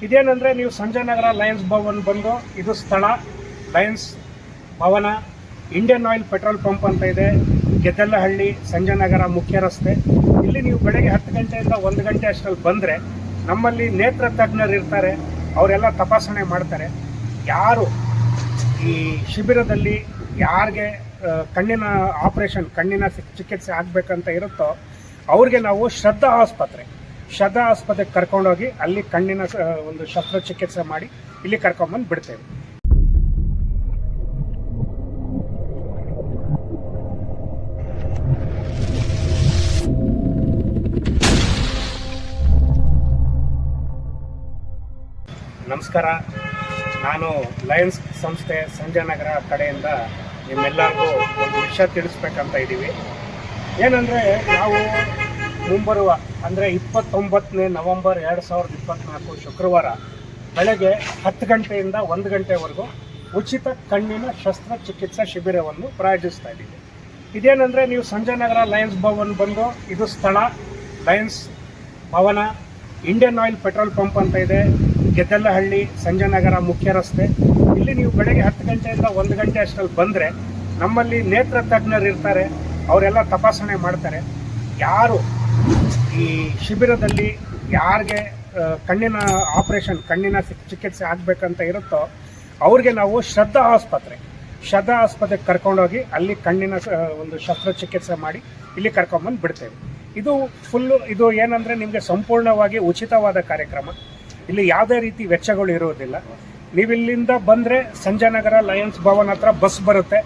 ಇದೇನೆಂದರೆ ನೀವು ಸಂಜಯನಗರ ಲಯನ್ಸ್ ಭವನ್ ಬಂದು ಇದು ಸ್ಥಳ ಲಯನ್ಸ್ ಭವನ, ಇಂಡಿಯನ್ ಆಯಿಲ್ ಪೆಟ್ರೋಲ್ ಪಂಪ್ ಅಂತ ಇದೆ, ಗೆದ್ದಲಹಳ್ಳಿ, ಸಂಜಯನಗರ ಮುಖ್ಯ ರಸ್ತೆ. ಇಲ್ಲಿ ನೀವು ಬೆಳಗ್ಗೆ 10 ಗಂಟೆಯಿಂದ 1 ಗಂಟೆ ಅಷ್ಟರಲ್ಲಿ ಬಂದರೆ ನಮ್ಮಲ್ಲಿ ನೇತ್ರ ತಜ್ಞರು ಇರ್ತಾರೆ, ಅವರೆಲ್ಲ ತಪಾಸಣೆ ಮಾಡ್ತಾರೆ. ಯಾರು ಈ ಶಿಬಿರದಲ್ಲಿ ಯಾರಿಗೆ ಕಣ್ಣಿನ ಆಪರೇಷನ್, ಕಣ್ಣಿನ ಚಿಕಿತ್ಸೆ ಆಗಬೇಕಂತ ಇರುತ್ತೋ ಅವ್ರಿಗೆ ನಾವು ಶ್ರದ್ಧಾ ಆಸ್ಪತ್ರೆಗೆ ಕರ್ಕೊಂಡೋಗಿ ಅಲ್ಲಿ ಕಣ್ಣಿನ ಒಂದು ಶಸ್ತ್ರಚಿಕಿತ್ಸೆ ಮಾಡಿ ಇಲ್ಲಿ ಕರ್ಕೊಂಡ್ಬಂದು ಬಿಡ್ತೇವೆ. ನಮಸ್ಕಾರ, ನಾನು ಲಯನ್ಸ್ ಸಂಸ್ಥೆ ಸಂಜಯನಗರ ಕಡೆಯಿಂದ ನಿಮ್ಮೆಲ್ಲರಿಗೂ ಒಂದು ವಿಷಯ ತಿಳಿಸ್ಬೇಕಂತ ಇದ್ದೀವಿ. ಏನಂದರೆ ನಾವು ಮುಂಬರುವ ಅಂದರೆ 29 ನವೆಂಬರ್ 2024 ಶುಕ್ರವಾರ ಬೆಳಗ್ಗೆ 10 ಗಂಟೆಯಿಂದ 1 ಗಂಟೆವರೆಗೂ ಉಚಿತ ಕಣ್ಣಿನ ಶಸ್ತ್ರಚಿಕಿತ್ಸಾ ಶಿಬಿರವನ್ನು ಪ್ರಾಯೋಜಿಸ್ತಾ ಇದ್ದೀವಿ. ಇದೇನೆಂದರೆ ನೀವು ಸಂಜಯನಗರ ಲಯನ್ಸ್ ಭವನ್ ಬಂದು ಇದು ಸ್ಥಳ ಲಯನ್ಸ್ ಭವನ, ಇಂಡಿಯನ್ ಆಯಿಲ್ ಪೆಟ್ರೋಲ್ ಪಂಪ್ ಅಂತ ಇದೆ, ಗೆದ್ದಲಹಳ್ಳಿ, ಸಂಜಯನಗರ ಮುಖ್ಯ ರಸ್ತೆ. ಇಲ್ಲಿ ನೀವು ಬೆಳಗ್ಗೆ 10 ಗಂಟೆಯಿಂದ 1 ಗಂಟೆ ಅಷ್ಟರಲ್ಲಿ ಬಂದರೆ ನಮ್ಮಲ್ಲಿ ನೇತ್ರ ತಜ್ಞರು ಇರ್ತಾರೆ, ಅವರೆಲ್ಲ ತಪಾಸಣೆ ಮಾಡ್ತಾರೆ. ಯಾರು ಈ ಶಿಬಿರದಲ್ಲಿ ಯಾರಿಗೆ ಕಣ್ಣಿನ ಆಪರೇಷನ್, ಕಣ್ಣಿನ ಚಿಕಿತ್ಸೆ ಆಗಬೇಕಂತ ಇರುತ್ತೋ ಅವ್ರಿಗೆ ನಾವು ಶ್ರದ್ಧಾ ಆಸ್ಪತ್ರೆಗೆ ಕರ್ಕೊಂಡೋಗಿ ಅಲ್ಲಿ ಕಣ್ಣಿನ ಒಂದು ಶಸ್ತ್ರಚಿಕಿತ್ಸೆ ಮಾಡಿ ಇಲ್ಲಿ ಕರ್ಕೊಂಡ್ಬಂದು ಬಿಡ್ತೇವೆ. ಇದು ಏನಂದರೆ ನಿಮಗೆ ಸಂಪೂರ್ಣವಾಗಿ ಉಚಿತವಾದ ಕಾರ್ಯಕ್ರಮ. ಇಲ್ಲಿ ಯಾವುದೇ ರೀತಿ ವೆಚ್ಚಗಳು ಇರುವುದಿಲ್ಲ. ನೀವಿಲ್ಲಿಂದ ಬಂದರೆ ಸಂಜಯನಗರ ಲಯನ್ಸ್ ಭವನ್ ಹತ್ರ ಬಸ್ ಬರುತ್ತೆ,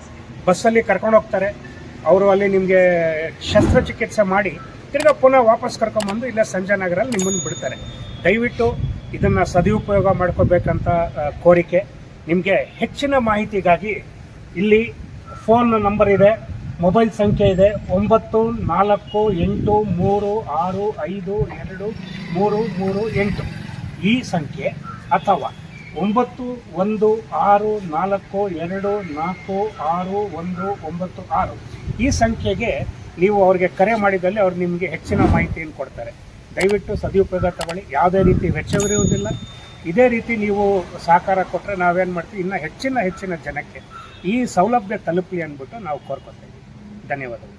ಬಸ್ಸಲ್ಲಿ ಕರ್ಕೊಂಡು ಹೋಗ್ತಾರೆ. ಅವರು ಅಲ್ಲಿ ನಿಮಗೆ ಶಸ್ತ್ರಚಿಕಿತ್ಸೆ ಮಾಡಿ ತಿರ್ಗಾ ಪುನಃ ವಾಪಸ್ ಕರ್ಕೊಂಬಂದು ಇಲ್ಲೇ ಸಂಜಯನಗರಲ್ಲಿ ನಿಮ್ಮನ್ನು ಬಿಡ್ತಾರೆ. ದಯವಿಟ್ಟು ಇದನ್ನು ಸದುಪಯೋಗ ಮಾಡ್ಕೋಬೇಕಂತ ಕೋರಿಕೆ. ನಿಮಗೆ ಹೆಚ್ಚಿನ ಮಾಹಿತಿಗಾಗಿ ಇಲ್ಲಿ ಫೋನ್ ನಂಬರ್ ಇದೆ, ಮೊಬೈಲ್ ಸಂಖ್ಯೆ ಇದೆ 9483652338 ಈ ಸಂಖ್ಯೆ, ಅಥವಾ 9164246196 ಈ ಸಂಖ್ಯೆಗೆ ನೀವು ಅವ್ರಿಗೆ ಕರೆ ಮಾಡಿದಲ್ಲಿ ಅವ್ರು ನಿಮಗೆ ಹೆಚ್ಚಿನ ಮಾಹಿತಿಯನ್ನು ಕೊಡ್ತಾರೆ. ದಯವಿಟ್ಟು ಸದುಪಯೋಗ ತಗೊಳ್ಳಿ. ಯಾವುದೇ ರೀತಿ ವೆಚ್ಚವಿರುವುದಿಲ್ಲ. ಇದೇ ರೀತಿ ನೀವು ಸಹಕಾರ ಕೊಟ್ಟರೆ ನಾವೇನು ಮಾಡ್ತೀವಿ, ಇನ್ನೂ ಹೆಚ್ಚಿನ ಜನಕ್ಕೆ ಈ ಸೌಲಭ್ಯ ತಲುಪಲಿ ಅಂದ್ಬಿಟ್ಟು ನಾವು ಕೋರ್ಕೊತೀವಿ. ಧನ್ಯವಾದಗಳು.